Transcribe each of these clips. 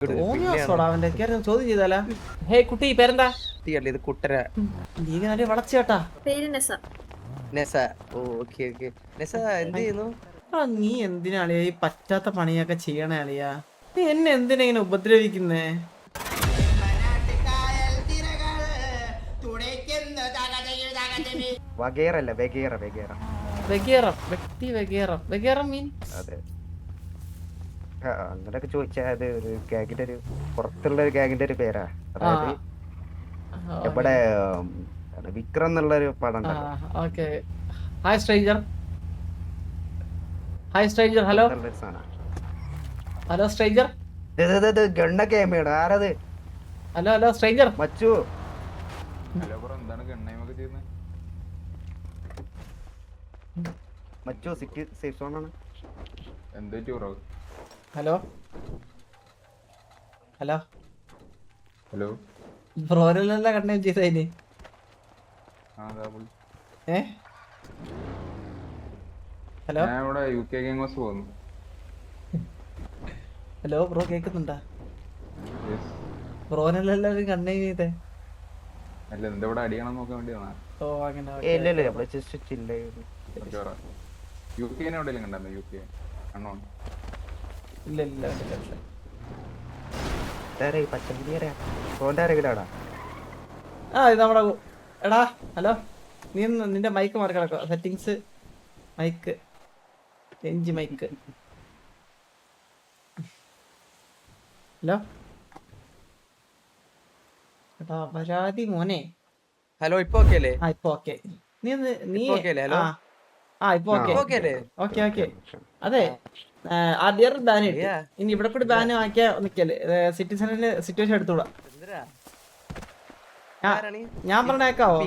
ചോദ്യം ചെയ്താലാ? ഹേ കുട്ടി പേരെന്താ? ഇത് കുട്ടര നീ വളച്ചേട്ടാ. നീ എന്തിനാളിയാ ഈ പറ്റാത്ത പണിയൊക്കെ ചെയ്യണേ അളിയാ? നീ എന്നെ എന്തിനാ ഇങ്ങനെ ഉപദ്രവിക്കുന്നേ? അങ്ങനൊക്കെ ചോദിച്ചാ അത് ഒരു ഗാഗിന്റെ ഒരു പുറത്തുള്ള ഒരു ഗാഗിന്റെ ഒരു പേരാ. അതായത് ഇവിടെ വിക്രം എന്നുള്ള ഒരു പടം. Hi stranger. Hello hello stranger. ഗണ്ണൊക്കെ ആരത്? Hello stranger. മച്ചു മച്ചു സിറ്റി സേഫ് സോൺ ആണ്. ഹലോ ഹലോ ഹലോ ബ്രോരല്ല കണ്ണ ചെയ്തതിന് ഹലോ ഹലോ ബ്രോ കേക്കുന്നുണ്ടാ? ബ്രോനല്ലെല്ലാരും കണ്ണേ ചെയ്തേ. ഓ അങ്ങനെ ഇല്ല നമ്മുടെ എടാ ഹലോ നീ നിന്റെ മൈക്ക് മാറി കിടക്കുക. സെറ്റിങ്സ് മൈക്ക് എഞ്ചി മൈക്ക്. ഹലോ എടാ പരാതി മോനെ. ഹലോ ഇപ്പൊ ഓക്കെ അല്ലേ? ഇപ്പൊ ഓക്കെ. നീ ഹലോ ഇപ്പൊ ഓക്കെ. അതെ ആദ്യം ബാൻ ഇട്ട് ഇനി ഇവിടെ കൂടി ബാൻ ആക്കിയ നിക്കല്ലേ സിറ്റിസണിന്റെ സിറ്റുവേഷൻ എടുത്തൂടാ. ഞാൻ പറഞ്ഞ കേക്കാവോ?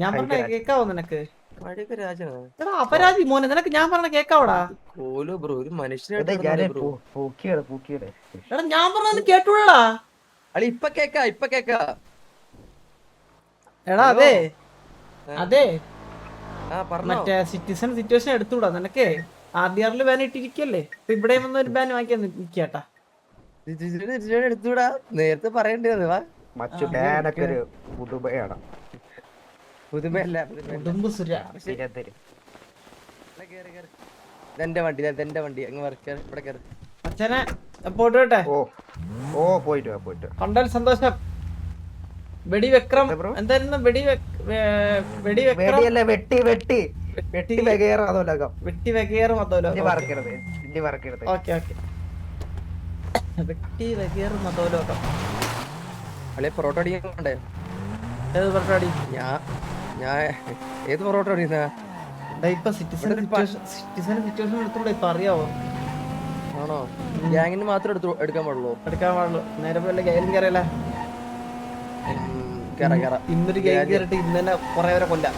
ഞാൻ പറഞ്ഞ കേക്കാവോ നിനക്ക്? എടാ അപരാധി മോനെ നിനക്ക് ഞാൻ പറഞ്ഞ കേക്കാവോടാ? എടാ ഞാൻ പറഞ്ഞ കേട്ടൂടാ. എടാ അതെ മറ്റേ സിറ്റിസൺ സിറ്റുവേഷൻ എടുത്തൂടാ നിനക്ക്. ആദ്യാറില് ബാൻ ഇട്ടിരിക്കല്ലേ, ഇവിടെ വന്ന് ഒരു ബാൻ വാങ്ങിയാ നിക്കാട്ടാ. എടുത്തൂടാ നേരത്തെ പറയണ്ടേ? വണ്ടി അച്ഛനെ പോട്ടെ. കണ്ടാൽ സന്തോഷം. വെടിവെക്രം എന്തായിരുന്നു? പൊറോട്ട അടിക്കണ്ടേ? ഏത് പൊറോട്ട അടി? ഏത് പൊറോട്ട അടിയുന്ന സിറ്റിസൺ സിറ്റുവേഷൻ എടുത്തോളൂ. ഇപ്പൊ അറിയാവോ? ആണോ? ഗ്യാങ്ങിന് മാത്രം എടുക്കാൻ പാടുള്ളൂ. നേരെ പോലെ ഗൈലും കയറിയല്ല. ഇന്നൊരു ഗെയിം കയറിട്ട് ഇന്ന് തന്നെ കൊറേ വരെ കൊല്ലാം.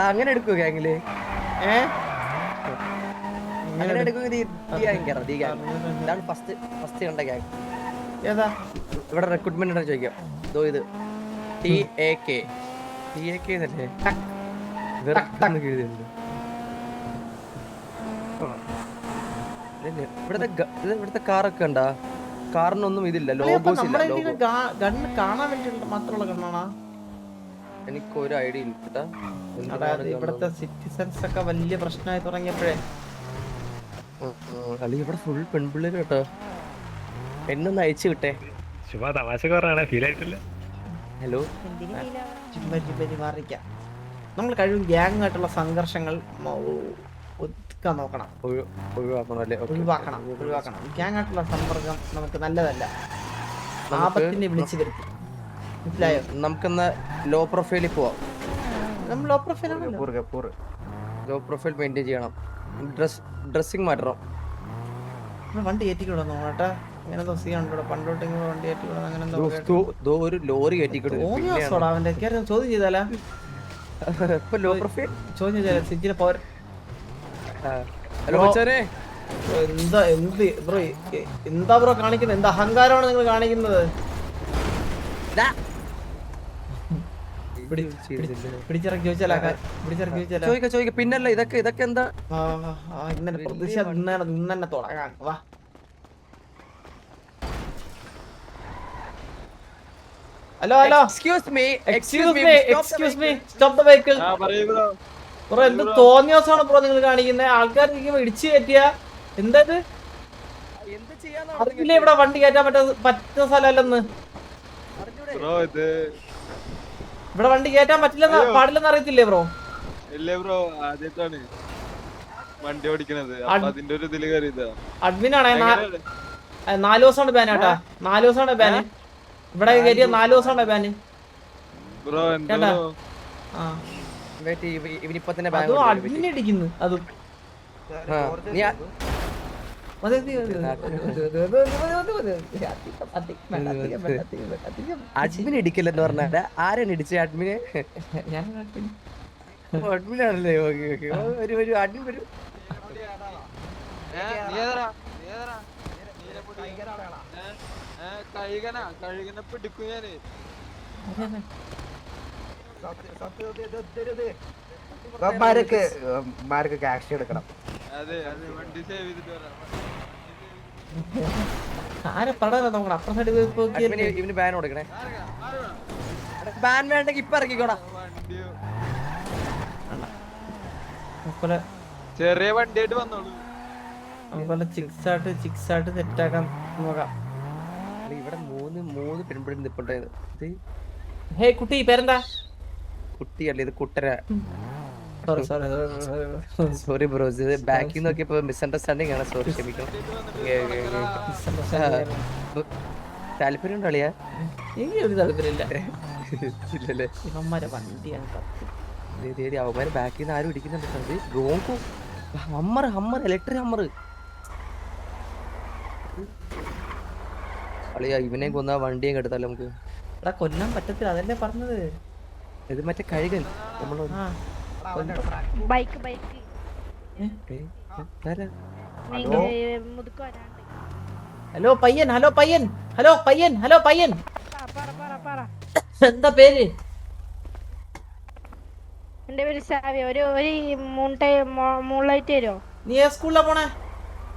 അങ്ങനെ എടുക്കോ ഗ്യാങ്ങില്? ഇവിടെ റിക്രൂട്ട്മെന്റ് ചോദിക്കാം. ഇത് ഇവിടുത്തെ കാറൊക്കെ ഉണ്ടാ? കാറിനൊന്നും ഇതില്ല, ലോഗോസ് ഇല്ല. ഗണ്ണ് കാണാൻ വേണ്ടിട്ട് മാത്രമുള്ള ഗണ്ണാണോ? എനിക്കൊരു ഐഡിയ ഇല്ല. ഇവിടുത്തെ സിറ്റിസൺസ് ഒക്കെ വലിയ പ്രശ്നമായി തുടങ്ങിയപ്പോഴേ ഇവിടെ ഫുൾ പെൺപിള്ളേര് കേട്ടോ. എന്നൊന്ന് അയച്ചു വിട്ടേ. ഹലോ മാറിക്കാം. നമ്മൾ കഴിവും ഗ്യാങ് ആയിട്ടുള്ള സംഘർഷങ്ങൾ ഒതുക്കാൻ നോക്കണം. ഒഴിവാക്കണം. ഗ്യാങ് ആയിട്ടുള്ള സമ്പർക്കം നമുക്ക് നല്ലതല്ല, ആപത്തിനെ വിളിച്ചു വരുത്തും. മനസ്സിലായോ? നമുക്കെന്നാ ലോ പ്രൊഫൈലിൽ പോവാം. നമ്മൾ ലോ പ്രൊഫൈൽ മെയിൻറ്റെയിൻ ചെയ്യണം. ഡ്രസ്സിങ് മാറ്റണം. വണ്ടി കയറ്റിക്കൂടാ നോക്കട്ടാ. അങ്ങനെ പണ്ടോട്ട് വണ്ടി കയറ്റിക്കൂടാ. അങ്ങനെ ഒരു ലോറി അവന്റെ ചോദ്യം ചെയ്താലാ? ലോ പ്രൊഫൈൽ ചോദ്യം ചെയ്താലേ സിറ്റിനെ പോര. എന്താ ബ്രോ കാണിക്കുന്നത്? എന്താ അഹങ്കാരമാണ് നിങ്ങൾ കാണിക്കുന്നത്? പിടിച്ചിറക്കി ചോദിച്ചാലോ ചോദിക്ക പിന്നല്ല ഇതൊക്കെ എന്താ ഇന്നെ പ്രതിഷേധം ഇന്ന് തന്നെ തുടങ്ങാം വാ. Hello excuse me stop the vehicle. Bro എന്ത് തോന്നിയ ദിവസമാണ് ബ്രോ നിങ്ങൾ കാണിക്കുന്നത്? ആൾക്കാർ ഇടിച്ചു കയറ്റിയ എന്താ ഇത്? അറിയില്ലേ ഇവിടെ വണ്ടി കയറ്റാൻ പറ്റുന്ന സ്ഥലമല്ലെന്ന്? ഇവിടെ വണ്ടി കയറ്റാൻ പറ്റില്ലെന്ന് പാടില്ലെന്ന് അറിയത്തില്ലേ ബ്രോ? ഇല്ലേ ബ്രോ, ആദ്യമായിട്ടാണ് വണ്ടി ഓടിക്കണത്. അതിന്റെ ഒരു ഇതില് കയറിയതാ. അഡ്മിനാണേ 4 ദിവസമാണ് ബാൻ കേട്ടാ. 4 ദിവസമാണ് ബാന് ഇവിടെ കയറ്റിയ. 4 ദിവസമാണ് ബാന് ബ്രോ. കേട്ടാ ഇവനിപ്പോ തന്നെ അതും അഡ്മിനെ ഇടിക്കുന്നു. അതും അഡ്മിൻ ഇടിക്കില്ലെന്ന് പറഞ്ഞാ ആരാണ് ഇടിച്ചത്? അഡ്മിനെ അഡ്മിനാണല്ലേ? ഒരു അഡ്മിൻ വരും. കഴുകനെ പിടിക്കും ഞാന്. ആക്ഷൻ എടുക്കണം. അതെ വണ്ടി സേവ് ചെയ്തിട്ട് വരാം. ആരെ പടാ നോക്കണം. അപ്പുറം സൈഡ് ഇവന് ബാൻ കൊടുക്കണേ. ബാൻ വേണ്ടെങ്കിൽ ഇപ്പൊ ഇറക്കിക്കോടാ. ചെറിയ വണ്ടിയായിട്ട് വന്നോളൂ. നമുക്കൊല്ല ചിക്സ് ആയിട്ട് സെറ്റ് ആക്കാൻ നോക്കാം. ഇവിടെ മൂന്ന് പെൺപിടി നിപ്പുണ്ടായത്. ഹേ കുട്ടി പേരെന്താ? കുട്ടിയല്ലേ ഇത്, കുട്ടര. സോറി ബ്രോ, ഇത് ബാക്കിൽ നോക്കിയപ്പോ മിസ്അണ്ടർസ്റ്റാൻഡിങ് ആണ്. സോറി, ക്ഷമിക്കണം. താല്പര്യം ഉണ്ടോ അളിയാ? എനിക്കൊരു താല്പര്യമില്ല. ഇല്ലല്ലേ? ഇവന്മാരെ വണ്ടിയാണ്. അവന്മാര് ബാക്കിൽ നിന്ന് ആരും ഇടിക്കുന്നുണ്ട്. Bronco Hummer electric Hummer. അളിയാ ഇവനെ കൊന്നാ വണ്ടിയും കെടുത്താലോ നമുക്ക്? ഇവിടെ കൊല്ലാൻ പറ്റത്തില്ല, അതല്ലേ പറഞ്ഞത്. ഇത് മറ്റേ കഴുകൻ നമ്മള് ഹലോ പയ്യൻ എന്താ പേര്? എന്റെ പേര് സാവി. ഒരു മൂൺലൈറ്റ് തരുമോ? നീ ഏ സ്കൂളിലാ പോണേ?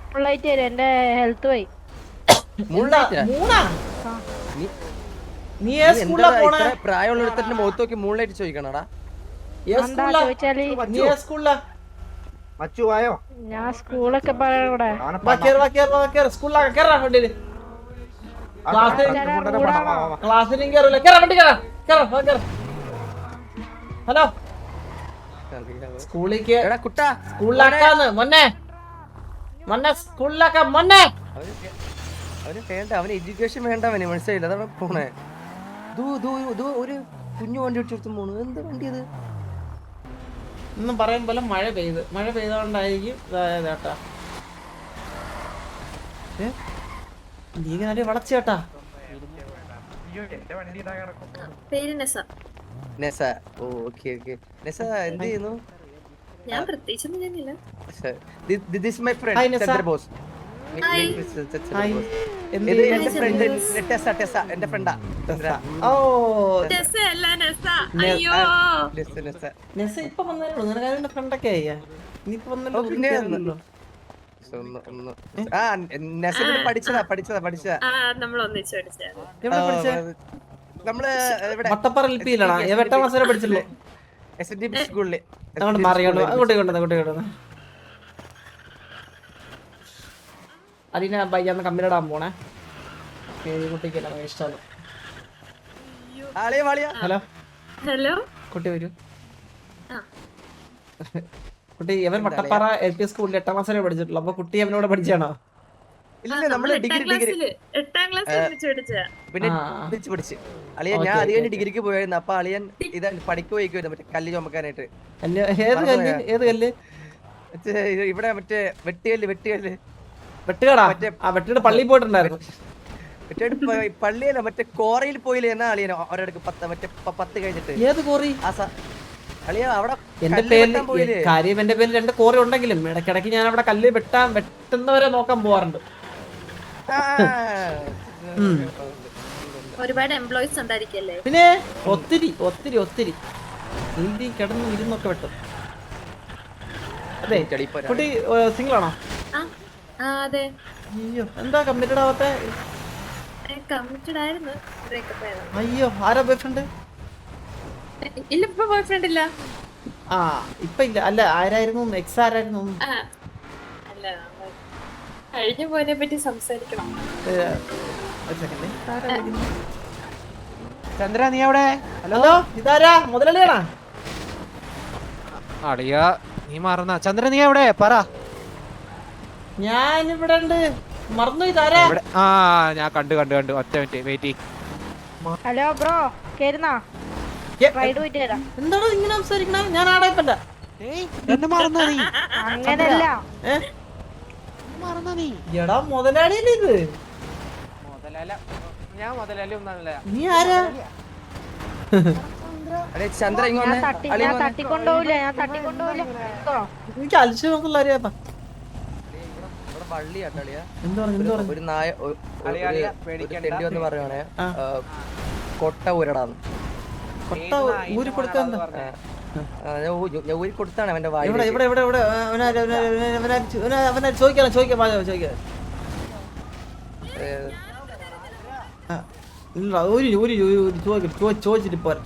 മൂൺലൈറ്റ് തരും. എന്റെ ഹെൽത്ത് പോയി. നീ ഏ സ്കൂളിലാ പോണേ? പ്രായമുള്ള മുഖത്ത് നോക്കി മൂൺലൈറ്റ് ചോദിക്കണടാ. നീ ഏ സ്കൂളിലാ? ഞാൻ സ്കൂളൊക്കെ പറയൂടെ. ക്ലാസ്സിലും കേറൂല. ഹലോ സ്കൂളിലാക്കാന്ന് മൊന്നെ സ്കൂളിലാക്കാം മൊന്നെ. അവന് വേണ്ട, അവന് എഡ്യൂക്കേഷൻ വേണ്ട, അവന് മനസ്സിലായില്ല. അതാണ് പോണേ. ഒരു കുഞ്ഞു വണ്ടി ഓടിച്ചു പോണു. എന്ത് വണ്ടി ഇത്? ഒന്നും പറയും പോലെ മഴ പെയ്തോണ്ടായിരിക്കും ചേട്ടാ. നീ വളച്ചേട്ടാ. നെസ. ഓ ഓക്കേ. നെസ എന്ത് ചെയ്യുന്നു? ഞാൻ പ്രത്യേകിച്ചൊന്നും ചെയ്യുന്നില്ല. This is my friend Chandrabose. എന്റെ ഫ്രണ്ട് ടെസ. എന്റെ ഫ്രണ്ടാ ചന്ദ്ര. ഓ നെസ അല്ല നെസ. അയ്യോ നെസ ഇപ്പൊ വന്നല്ലോ. നിനക്ക് ഫ്രണ്ടൊക്കെ ആയ നീ ഇപ്പൊ വന്നല്ലോ. പഠിച്ചതാ. നമ്മൾ ഒന്നിച്ച് പഠിച്ചത്. എവിടെ പഠിച്ചേ? നമ്മള് വട്ടപ്പാറ എൽപിയിലാണോ? 8ാം ക്ലാസ് പഠിച്ചുള്ളൂ. SNDP സ്കൂളില്. അങ്ങോട്ട് മാറിയോണ്ട് അങ്ങോട്ട് അതിനെ ബയ്യാന്ന് കമ്പിലിടാൻ പോണേ. കുട്ടിക്കല്ല ഇഷ്ടമാണ്. ഹലോ കുട്ടി വരൂ. കുട്ടി ഇവൻ വട്ടപ്പാറ LP സ്കൂളിൽ 8ാം ക്ലാസ് വരെ പഠിച്ചിട്ടുള്ളൂ. അപ്പൊ കുട്ടി അവനോട് പഠിച്ചാണോ? നമ്മള് ഡിഗ്രി 8ാം ക്ലാസ് പിന്നെ പഠിച്ച് അളിയൻ. ഞാൻ അധികം ഡിഗ്രിക്ക് പോയായിരുന്നു. അപ്പൊ അളിയൻ ഇത് പഠിക്ക് പോയിക്കുവായിരുന്നു മറ്റേ കല്ല് ചുമക്കാനായിട്ട്. ഏത് കല്ല്? ഇവിടെ മറ്റേ വെട്ടുകല്ല്. വെട്ടുകടാ? വെട്ടുകട പള്ളിയിൽ പോയിട്ടുണ്ടായിരുന്നു. പള്ളിയല്ല, മറ്റേ കോറയിൽ പോയില്ലേ എന്നാ അളിയൻ ഒരിടക്ക് 10 കഴിഞ്ഞിട്ട്. ഏത് കോറി? അളിയ അവിടെ എന്റെ പേരിൽ കാര്യം എന്റെ പേരിൽ 2 കോറി ഉണ്ടെങ്കിലും ഇടയ്ക്കിടയ്ക്ക് ഞാൻ അവിടെ കല്ല് വെട്ടുന്നവരെ നോക്കാൻ പോവാറുണ്ട്. ഒരുപാട് എംപ്ലോയീസ് ഉണ്ടായിരിക്കല്ലേ? പിന്നെ ഒത്തിരി ഒത്തിരി ഒത്തിരി നീന്തി കിടന്നു ഇരുന്നൊക്കെ വെട്ടും. അതെ കുട്ടി സിംഗിൾ ആണോ? ആ അതെ. അയ്യോ എന്താ കമ്മിറ്റഡ് ആവാത്തെ? കമ്മിറ്റഡ് ആയിരുന്നു, ബ്രേക്കപ്പ് ആയിരുന്നു. അയ്യോ ആരാ ബോയ് ഫ്രണ്ട്? ഇല്ല, ഇപ്പൊ ബോയ് ഫ്രണ്ട് ഇല്ല. ആ ഇപ്പൊ ഇല്ല. അല്ല ആരായിരുന്നു? എക്സ് ആരായിരുന്നു? അല്ല, കഴിഞ്ഞ പോയതിനെ പറ്റി സംസാരിക്കണം. ചന്ദ്ര നീ എവിടെ? ഹലോ ഇതാരാ? മുതലാളിയാണോ? അടിയാ നീ മറന്ന. ചന്ദ്ര നീ എവിടെ? പറ. ഞാൻ ഇവിടെ ഉണ്ട്. മറന്നു. ഇതാരാ? ആ ഞാൻ കണ്ടു. ഒറ്റ മിനിറ്റ് വെയിറ്റ്. ഹലോ ബ്രോ, കേരുന്നാ? റൈഡ് പോയിട്ട് വരാം. എന്താണോ ഇങ്ങനെ സംസാരിക്കണേ? ഞാൻ ആടായിപ്പല്ല. അങ്ങനല്ല. എടാ മുതലാളിയല്ലേ ഇത്? ഞാൻ മുതലാളി ഒന്നല്ല. നീ ആരാ? ചന്ദ്ര ഞാൻ തട്ടിക്കൊണ്ടുപോവില്ല. എനിക്ക് അത്ഭുതമുള്ള അറിയാപ്പാ. എന്താ ഒരു നായ തെണ്ടി വന്ന് പറയുവാണേ കൊട്ട ഊരടാന്ന്. കൊട്ട ഊരി കൊടുക്കാൻ ഞാൻ ഊരി കൊടുത്താണ് അവന്റെ വായി. ചോദിക്കാം. ചോദിച്ചിട്ട് പോരാ.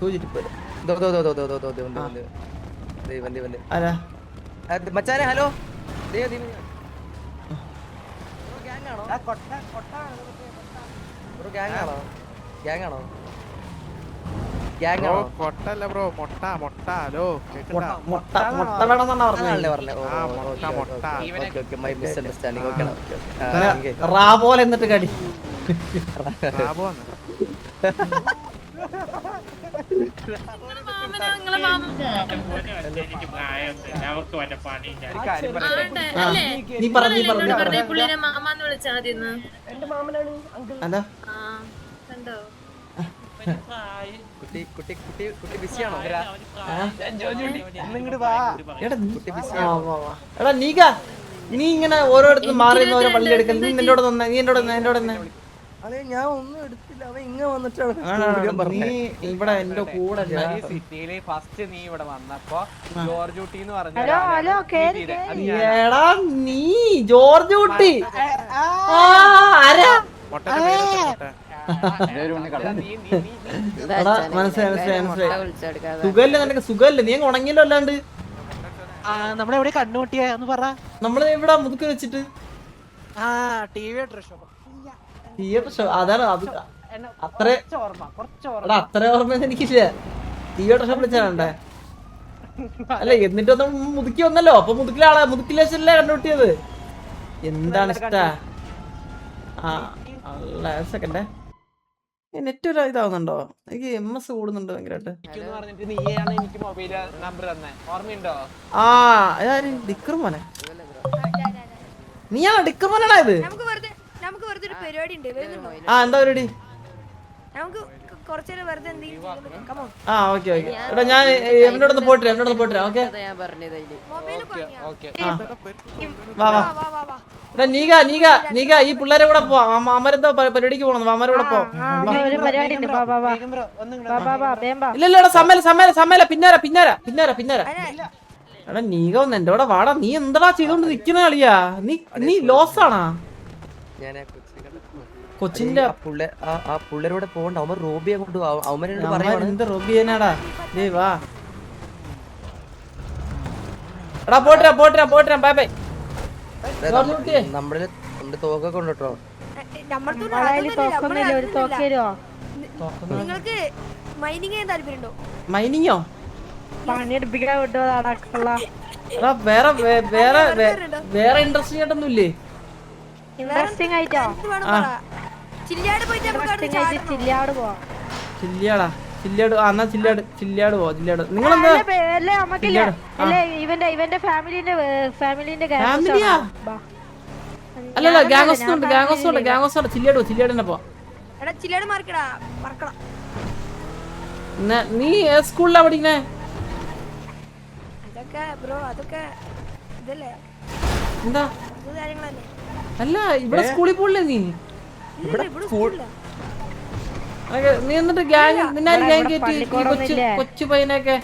മച്ചാനെ ഹലോ. കൊട്ടല്ല ബ്രോ, മൊട്ട. ഹലോ മുട്ട വേണമെന്നാണ് റാ പോലെ എന്നിട്ട് കടി. നീ പറ പുള്ളിനെ മാമാന്ന് വിളിച്ചാ മതിയെന്ന്. അല്ല കണ്ടോ? എടാ നീ ഇങ്ങനെ ഓരോരുത്തരും മാറി ഓരോ പള്ളി എടുക്കൽ. നീ എന്നോട് ഞാൻ ഒന്നും എടുത്തില്ല. അവൻ ഇങ്ങ വന്നിട്ടാണ് നീ ഇവിടെ എന്റെ കൂടെ സിറ്റിയില് ഫസ്റ്റ് നീ ഇവിടെ വന്നപ്പോ ജോർജ് കുട്ടി എന്ന് പറഞ്ഞു. എടാ നീ ജോർജ് കുട്ടി ആരാ? മനസ്സിലായി. സുഖല്ലേ നിനക്ക്? സുഖല്ലേ? നീ ഉണങ്ങിയല്ലോ. അല്ലാണ്ട് നമ്മളെവിടെ കണ്ണുകൂട്ടിയ ഒന്ന് പറ. നമ്മള് എവിടെ മുതുക്കി വെച്ചിട്ട് തിയേറ്റർ ഷോ. അതാണ് അത്. അത്ര ഓർമ്മ എനിക്കില്ല. തിയേറ്റർ ഷോ വിളിച്ചാണ്ടേ. അല്ല എന്നിട്ടൊന്നും മുതുക്കി വന്നല്ലോ. അപ്പൊ മുതുക്കിലേശല്ലേ കണ്ടുകൂട്ടിയത്. എന്താണ് ഇഷ്ടാ? സെക്കൻഡേ നെറ്റ് ഒരു ഇതാവുന്നുണ്ടോ? എനിക്ക് MS കൂടുന്നുണ്ട് ഭയങ്കരമായിട്ട്. ഡിക്കർ മോനെ. നീയാണോ ഡിക്കർ മോനാണോ ഇത്? എന്താ പരിപാടി? ഓക്കെ. എടാ ഞാൻ എന്നോടൊന്ന് പോയിട്ട് ഓക്കെ. വാ. എടാ നീക ഈ പിള്ളേരെ കൂടെ പോവാം. അമരെന്തോ പരിപാടിക്ക് പോകണം. അമരെ കൂടെ പോവാം. ഇല്ലല്ലോ സമയല പിന്നാര. എടാ നീക ഒന്ന് എന്റെ കൂടെ വാടാ. നീ എന്താടാ ചെയ്തോണ്ട് നിക്കുന്ന കളിയാ? നീ ലോസ് ആണാ? കൊച്ചിന്റെ ആ പുള്ളേരോടെ പോകണ്ട. അവൻ റോബിയെ കൊണ്ട് എന്ത് റോബിയനാടാ? വാ എടാ പോട്ടെ. ബൈ. നമ്മുടെ തോക്കൊക്കെ ഉണ്ട് കേട്ടോ. നിങ്ങൾക്ക് മൈനിങ്ങോ? പണിയെടുപ്പിക്കാൻ വിട്ടതാടാ. വേറെ ഇൻട്രസ്റ്റിംഗ് ആയിട്ടൊന്നും ഇല്ലേ? ഇൻട്രസ്റ്റിംഗ് ആയിട്ടോ? ചില്ലാട് പോവാ. ചില്ലാട് പോവാ. നിങ്ങളെന്താ ഇവന്റെ ഫാമിലിന്റെ അല്ലല്ല ഗ്യാങ്സ് ഉണ്ട്. ചില്ലാട് തന്നെ പോവാ. നീ സ്കൂളിലാ പഠിക്കണേ? എന്താ? അല്ല ഇവിടെ സ്കൂളിൽ പോണില്ലേ നീ? നീ എന്നിട്ട് ഗ്യാങ് നിന്നാലും ഗ്യാങ് കയറ്റി കൊച്ചു പയ്യനൊക്കെ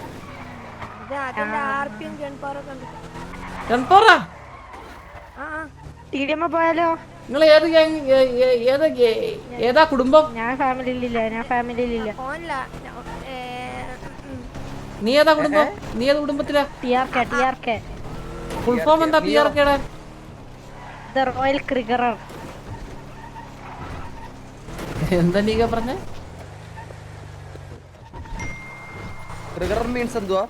ഗൺപോറാ പോയാലോ? നിങ്ങൾ ഏത് ഗ്യാങ് ഏതാ കുടുംബം? ഞാൻ ഫാമിലിയിലില്ല. നീ ഏതാ കുടുംബം? നീ ഏത് കുടുംബത്തിലാ? TRK. ഫുൾ ഫോം എന്താ PRKയുടെ? റോയൽ ക്രിക്കറർ. എന്താ നീ പറഞ്ഞേ? ട്രിഗർ മീൻസ് എന്തുവാ?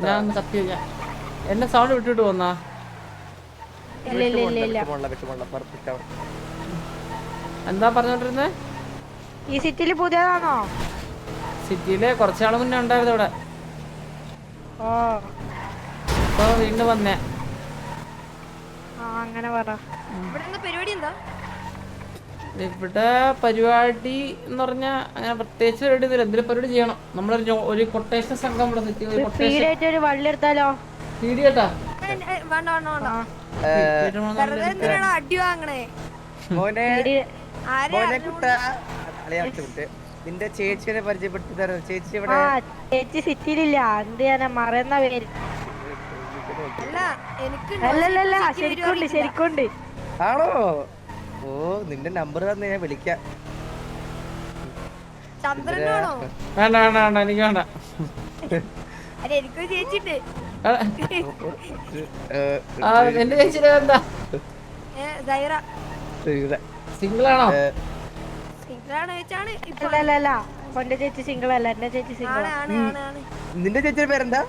ഞാൻ കത്തി എന്നെ സൗണ്ട് വിട്ടിട്ട് പോന്നാ? എന്താ പറഞ്ഞോണ്ടിരുന്നേ? ഈ സിറ്റിയില് പുതിയതാണോ? സിറ്റിയില് കുറച്ചാള് മുന്നേ ഉണ്ടായിരുന്നു ഇവിടെ. ഇപ്പൊ വീണ്ടും വന്നേ. അങ്ങനെ പറ. ഇവിടെ പരിപാടി എന്ന് പറഞ്ഞാ അങ്ങനെ പ്രത്യേകിച്ച് പരിപാടി ഒന്നുമില്ല. എന്തെങ്കിലും പരിപാടി ചെയ്യണം. നമ്മളൊരു കൊട്ടേഷൻ സംഘം ഇവിടെ വള്ളി എടുത്താലോ? പീഡിയേട്ടാ നിന്റെ ചേച്ചിയെ പരിചയപ്പെടുത്തി തരാം. ചേച്ചി ഇവിടെ ചേച്ചി സിറ്റിയിലില്ല. എന്ത് ചെയ്യാനാ മറയുന്ന പേര്? ശരിക്കുണ്ട്. ആണോ? ഓ നിന്റെ നമ്പർ തന്നെ ഞാൻ വിളിക്കാം. വേണ്ട എനിക്ക് വേണ്ട. എന്റെ ചേച്ചിയുടെ എന്താ? സിംഗിൾ ആണോ? എന്റെ ചേച്ചി സിംഗിൾ അല്ല. എന്റെ ചേച്ചി സിംഗിൾ. നിന്റെ ചേച്ചിയുടെ പേരെന്താ?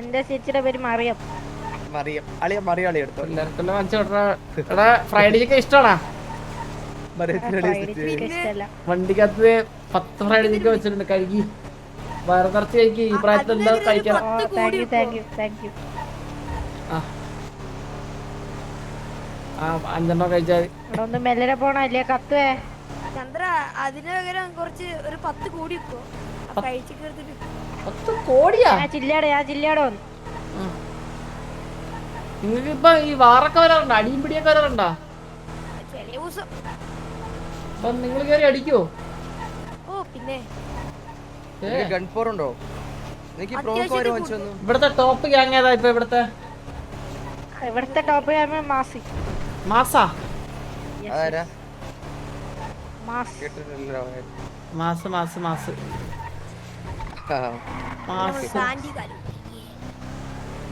എന്റെ ചേച്ചിയുടെ പേര് മറിയം. മറിയാളി എടുത്തോ. ഫ്രൈഡ് ചിക്കൻ ഇഷ്ടമാണോ? വണ്ടിക്കകത്ത് 10 ഫ്രൈഡ് ചിക്കൻ വെച്ചിട്ടുണ്ട്. കഴുകി വയറ് നിറച്ച് കഴിക്കും. ഈ പ്രായത്തിൽ എന്താ കഴിക്കണം? Thank you. 5 കഴിച്ചാൽ ഒന്ന് മെല്ലനെ പോണോ അല്ലേ കത്തുവേ? ചന്ദ്ര അതിന് പകരം കുറച്ച് ഒരു 10 കോടി 10 കോടിയാ? ജില്ലയുടെ നിങ്ങൾക്ക് ഇപ്പൊ ഈ വാറൊക്കെ വരാറുണ്ടോ? അടിയും പിടിയൊക്കെ വരാറുണ്ടോ? അപ്പൊ നിങ്ങൾ കയറി അടിക്കോ? ഗൺപോറുണ്ടോ? ഇവിടത്തെ ടോപ്പ് ഗ്യാങ് ഏതാ ഇപ്പൊ? ഇവിടത്തെ ടോപ്പ് ഗ്യാങ് മാസാ?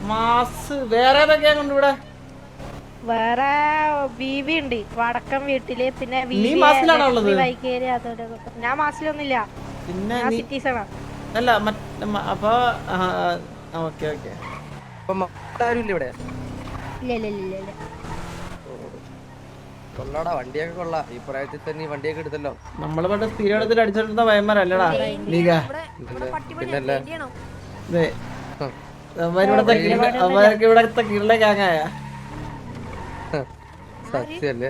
മാസ് വേറെ ഏതൊക്കെയാണ് ഇവിടെ? വേറെ ബീവി ഉണ്ട് വടക്കം വീട്ടില്. പിന്നെ ഞാൻ മാസിലൊന്നുമില്ല. പിന്നെ അല്ല അപ്പൊ ഇവിടെ കൊള്ളാടാ. വണ്ടിയൊക്കെ കൊള്ളാം. ഈ പ്രായത്തിൽ തന്നെ ഈ വണ്ടിയൊക്കെ എടുത്തല്ലോ. നമ്മള് പണ്ട് സ്ഥിരത്തിൽ അടിച്ചോണ്ടിരുന്ന വയന്മാരല്ലടാ നീക. പിന്നല്ലേ ഇവിടത്തെ കിരള ഗ്യാങ്ങായ സത്യല്ലേ?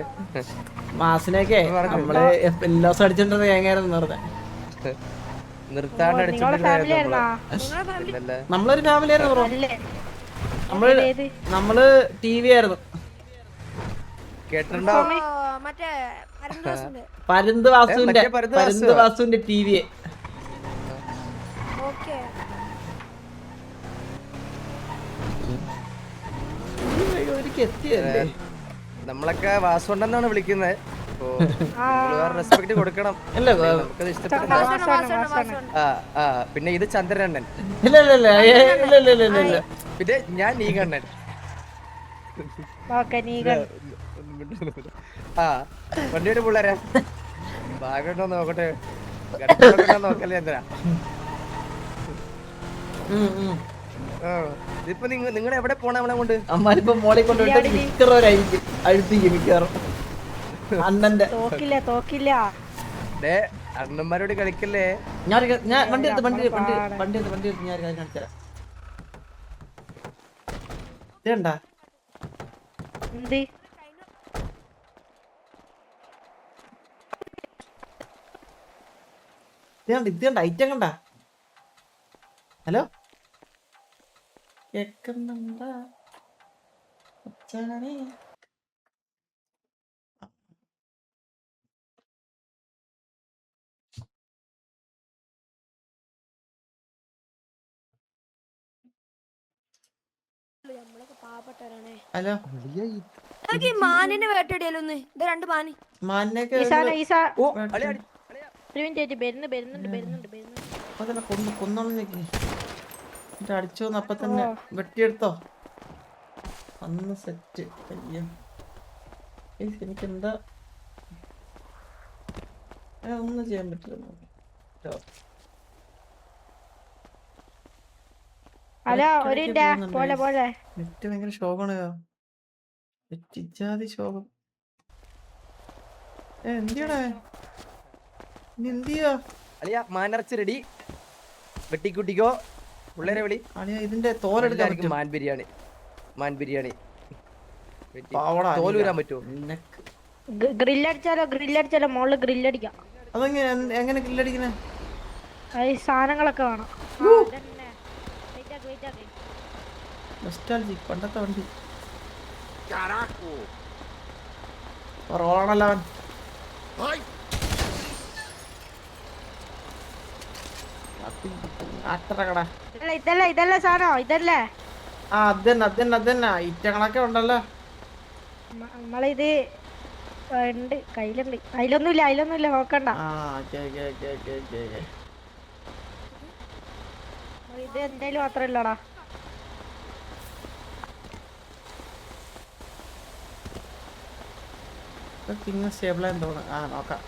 മാസിനൊക്കെ നമ്മള് എല്ലാ ദിവസം അടിച്ചോണ്ടിരുന്ന ഗ്യാങ്ങായിരുന്നു വെറുതെ. നിർത്താണ്ട് അടിച്ചോണ്ടിരുന്ന നമ്മളൊരു ഫാമിലി ആയിരുന്നു. നമ്മള് TV ആയിരുന്നു. കേട്ടിട്ടുണ്ടോ? പരുന്ത് വാസുവിന്റെ TV. നമ്മളൊക്കെ വാസുണ്ടെന്നാണ് വിളിക്കുന്നത്. റെസ്പെക്ട് കൊടുക്കണം. പിന്നെ ഇത് ചന്ദ്രനണ്ണൻ. പിന്നെ ഞാൻ നീകണ്ണൻ. വണ്ടിയുടെ പിള്ളേരാ ഭാഗമുണ്ടോ നോക്കട്ടെ. നോക്കല്ലേ ചന്ദ്ര? ഇപ്പൊ നിങ്ങൾ എവിടെ പോണ നമ്മളെ കൊണ്ട്? അമ്മാരിപ്പോ മോളെ കൊണ്ടുപോയിട്ട് മിക്കറവരായിരിക്കും അഴുപ്പിക്കും മിക്കവാറും. അണ്ണന്റെ തോക്കില്ല. അണ്ണന്മാരോട് കളിക്കല്ലേ. ഞാൻ വണ്ടി എടുത്ത് ഞാൻ കാണിച്ചു തരാം. ഇത് കണ്ട ഐറ്റം കണ്ട. ഹലോ കേക്കുന്നുണ്ടാ അച്ഛനെ? നമ്മളൊക്കെ പാവപ്പെട്ടവരാണേ. ഹലോ നമുക്ക് ഈ മാനിനെ വേട്ടയാടിയാലോ ഒന്ന്? ഇത് 2 മാന്. മാനിനെയൊക്കെ ഓ അളിയാ അതല്ല കൊന്നോളഞ്ഞേക്ക് എന്നിട്ട് അടിച്ചോന്ന് അപ്പൊ തന്നെ വെട്ടിയെടുത്തോ. അന്ന് സെറ്റ്. അയ്യോ എനിക്കെന്താ ഒന്നും ചെയ്യാൻ പറ്റില്ല. നെറ്റ് ഭയങ്കര ശോകമാണ്. നെറ്റിജാതി ശോകം. എന്തിയാടാ എന്തിയാ അളിയാ മാനറച്ച് റെഡി. വെട്ടിക്കുട്ടിക്കോ പിള്ളേരെ വിളി. അളിയാ ഇതിന്റെ തോലെടുക്കാൻ പറ്റും. മാൻ ബിരിയാണി പാവടാ തോലൂരാൻ പറ്റുമോ? ഗ്രില്ലടിച്ചാലോ മോളില് ഗ്രില്ലടിക്കാം. എങ്ങനെ ഗ്രില്ലടിക്കണേ? സാധനങ്ങളൊക്കെ വേണം. പണ്ടത്തെ വണ്ടി റോളാണല്ലോ അവൻ. ഇതല്ല സാധനം ഇതല്ലേ? ആ അതന്നെ ഇറ്റങ്ങളൊക്കെ ഉണ്ടല്ലോ. നമ്മളിത് ഉണ്ട് കയ്യിലുണ്ട്. അതിലൊന്നുമില്ല നോക്കണ്ട. ഇത് എന്തായാലും മാത്രല്ലടാ. സ്റ്റേബിളാന്ന് തോന്നുന്നു. ആ നോക്കാം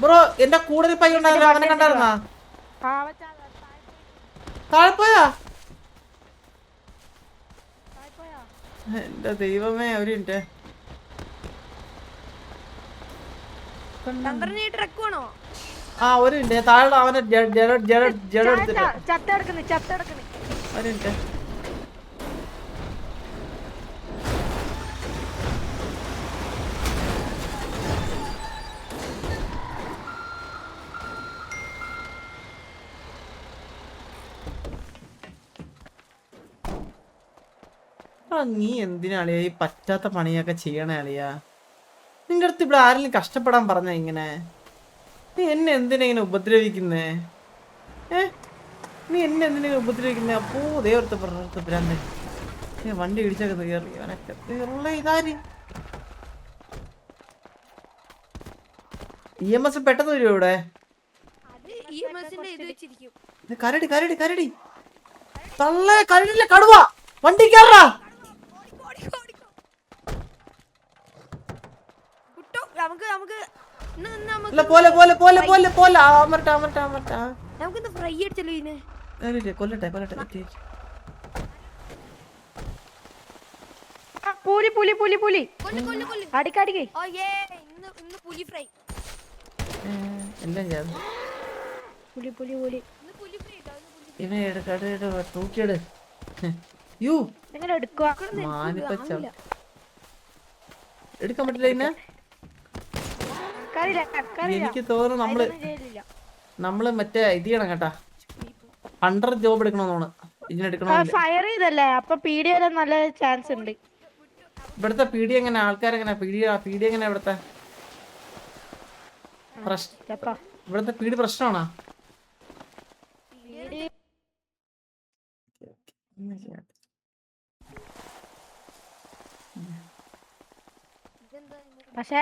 ബ്രോ. എന്റെ കൂടെ ഒരു പയ്യൻ ഉണ്ടായിരുന്നു, അവനെ കണ്ടായിരുന്നാ? താഴെ പോയാ? എന്റെ ദൈവമേ ഒരു മിനിറ്റ്. ആ ഒരു മിനിറ്റ് താഴെ അവനെ ജഡ എടുത്തിട്ട് ഒരു മിനിറ്റ്. നീ എന്തിനാളിയാ ഈ പറ്റാത്ത പണിയൊക്കെ ചെയ്യണേ അളിയാ? നിന്റെ അടുത്ത് ഇവിടെ ആരെങ്കിലും കഷ്ടപ്പെടാൻ പറഞ്ഞ ഇങ്ങനെ? നീ എന്നെ എന്തിനാ ഇങ്ങനെ ഉപദ്രവിക്കുന്നേ? നീ എന്നെ എന്തിനാ ഉപദ്രവിക്കുന്നേ? അപ്പോ ദേവത്തെ പറഞ്ഞ ഭ്രാന്തേ വണ്ടി ഇടിച്ചൊക്കെ കയറി അവനൊക്കെ ഇതാര് EMS പെട്ടെന്ന് വരുമോ ഇവിടെ? കരടി തള്ളേ കരടില്ല കടുവ. വണ്ടി കയറാ. പുലി അടിക്കടിക്ക് എല്ലാം പുലി ഇവനെ തൂക്കിയെട്. യു എടുക്കാൻ പറ്റില്ല ഇന്നെ. എനിക്ക് തോന്നുന്നു നമ്മള് മറ്റേ ഇത് ചെയ്യണം കേട്ടാ. 100 ജോബ് എടുക്കണമെന്നാണ് ഇതിനെടുക്കണോ. ഫയർ ചെയ്തല്ലേ അപ്പൊ പീഡി വരാൻ നല്ല ചാൻസ് ഉണ്ട്. ഇവിടുത്തെ പീഡി എങ്ങനെ? ആൾക്കാരെങ്ങനെ പീഡി എങ്ങനെ? ഇവിടുത്തെ ഇവിടുത്തെ പീഡി പ്രശ്നമാണോ? പക്ഷെ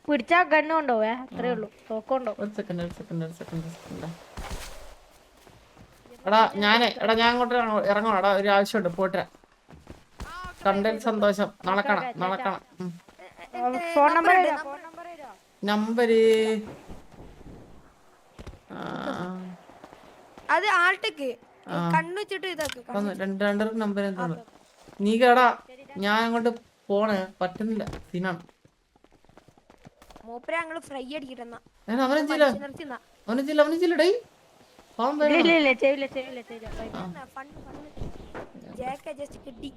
പിടിച്ചാ ഗണ്ണ് കൊണ്ടുപോവേ അത്രേ ഉള്ളൂ. തോക്കൊണ്ടോ? ഒരു സെക്കൻഡ്. ഞാൻ അങ്ങോട്ട് ഇറങ്ങണം. എടാ ഒരു ആവശ്യമുണ്ട് പോട്ടെ. കണ്ടൽ സന്തോഷം. നടക്കണം. ഫോൺ നമ്പർ നമ്പര് അത് ആൾട്ടക്ക് കണ്ണുവെച്ചിട്ട് ഇതാക്ക്. രണ്ട് നമ്പർ എന്താണ്? നീ കേടാ ഞാൻ അങ്ങോട്ട് പോണേ പറ്റുന്നില്ല. സീനാണ്. മൂപ്പരെ ഞങ്ങള് ഫ്രൈ അടിക്കട്ടെന്നാ. അവനെ ഡേ ജാക്ക ജസ്റ്റ് കിട്ടി.